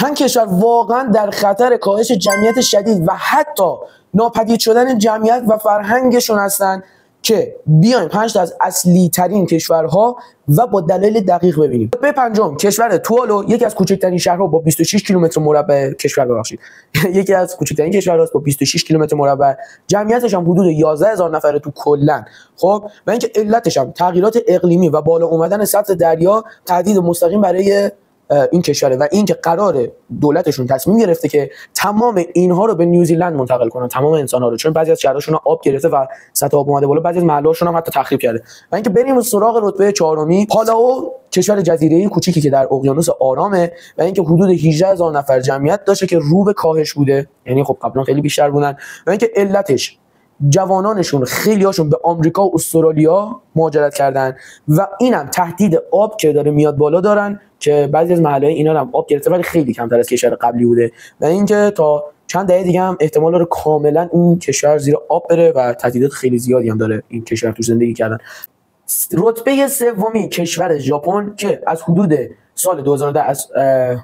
چند کشور واقعا در خطر کاهش جمعیت شدید و حتی ناپدید شدن جمعیت و فرهنگشون هستن که بیایم 5 تا از اصلی ترین کشورها و با دلایل دقیق ببینیم. به پنجم کشور توالو، یکی از کوچکترین شهرها با 26 کیلومتر مربع کشور ببخشید یکی از کوچکترین کشورهاست با 26 کیلومتر مربع، جمعیتش هم حدود 11000 نفره تو کلا. خب و اینکه علتش هم تغییرات اقلیمی و بالا اومدن سطح دریا تهدید مستقیم برای این کشوره و اینکه قرار دولتشون تصمیم گرفته که تمام اینها رو به نیوزیلند منتقل کنن، تمام انسان‌ها رو، چون بعضی از شهرهاشون آب گرفته و سطح آب اومده بالا، بعضی از محله‌هاشون هم حتی تخریب کرده. و اینکه بریم سراغ رتبه چهارمی، پالاو، کشور جزیره‌ای کوچیکی که در اقیانوس آرامه و اینکه حدود 18000 نفر جمعیت داشته که رو به کاهش بوده، یعنی خب قبلا خیلی بیشتر بودن. و اینکه علتش جوانانشون خیلی هاشون به آمریکا و استرالیا مهاجرت کردن و اینم تهدید آب که داره میاد بالا دارن که بعضی از محله‌های اینا هم آب گرفته ولی خیلی کمتر از کشور قبلی بوده و اینکه تا چند دهه دیگه هم احتمال داره کاملا این کشور زیر آب بره و تهدیدات خیلی زیادی هم داره این کشور تو زندگی کردن. رتبه سومی کشور ژاپن که از حدود سال 2010 از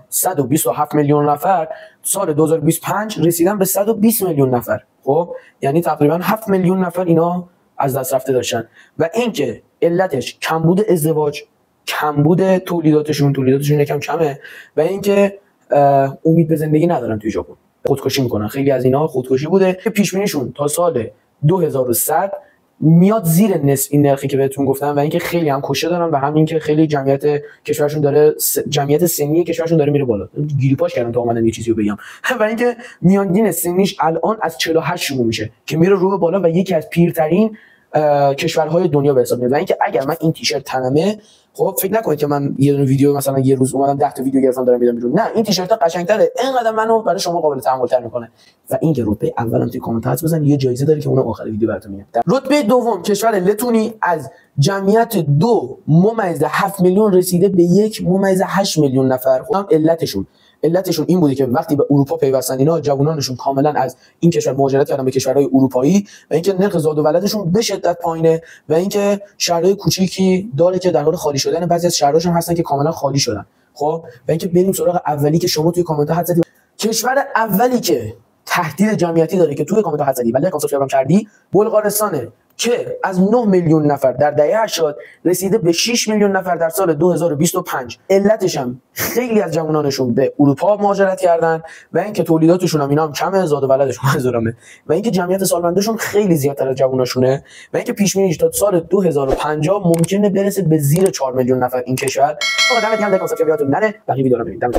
127 میلیون نفر سال 2025 رسیدن به 120 میلیون نفر. خب یعنی تقریبا 7 میلیون نفر اینا از دست رفته داشتن و اینکه علتش کمبود ازدواج، کمبود تولیداتشون یکم کمه و اینکه امید به زندگی ندارن توی ژاپن، خودکشی میکنن. خیلی از اینا خودکشی بوده که پیش بینیشون تا سال 2100 میاد زیر نصف این نرخی که بهتون گفتم و اینکه خیلی هم کشته دارن و همین که خیلی جمعیت کشورشون داره جمعیت سنی کشورشون داره میره بالا. گیریپاش کردن تا اومدن یه چیزی رو بگم و اینکه میانگین سنیش الان از 48 شروع میشه که میره رو به بالا و یکی از پیرترین کشورهای دنیا به حساب میاد. و اینکه اگر من این تیشرت تنمه، خب فکر نکنید که من یه دونه ویدیو مثلا یه روز اومدم 10 تا ویدیو گرفتم دارم میدم بیرون، نه این تیشرت قشنگتره، اینقدر منو برای شما قابل تحمل تر میکنه. و این که رتبه اولم توی کامنت حدس بزن، یه جایزه داره که اونو آخر ویدیو براتون میگم. رتبه دوم کشور لتونی از جمعیت 2.7 میلیون رسیده به 1.8 میلیون نفر. خب علتشون این بوده که وقتی به اروپا پیوستن اینا جوانانشون کاملا از این کشور مهاجرت کردن به کشورهای اروپایی و اینکه نرخ زاد و ولدشون به شدت پایینه و اینکه شهرهای کوچیکی داره که در حال خالی شدن، بعضی از شهرهاشون هستن که کاملا خالی شدن. خب و اینکه بریم سراغ اولی که شما توی کامنت ها حد زدید، کشور اولی که تهدید جمعیتی داره که توی کامنت ها حد زدید ولی سابسکرایب کردی، بلغارستانه که از 9 میلیون نفر در دهه 80 رسیده به 6 میلیون نفر در سال 2025. علتش هم خیلی از جوانانشون به اروپا مهاجرت کردن و اینکه تولیداتشون هم اینا هم کمه، زاد و ولدشون منظورمه، و اینکه جمعیت سالمندشون خیلی زیادتر از جواناشونه و اینکه پیش بینیش تا سال 2050 ممکنه برسه به زیر 4 میلیون نفر این کشور. آقا دمت گرم، کانسپت یادتون نره، بقیه ویدیو رو ببینید.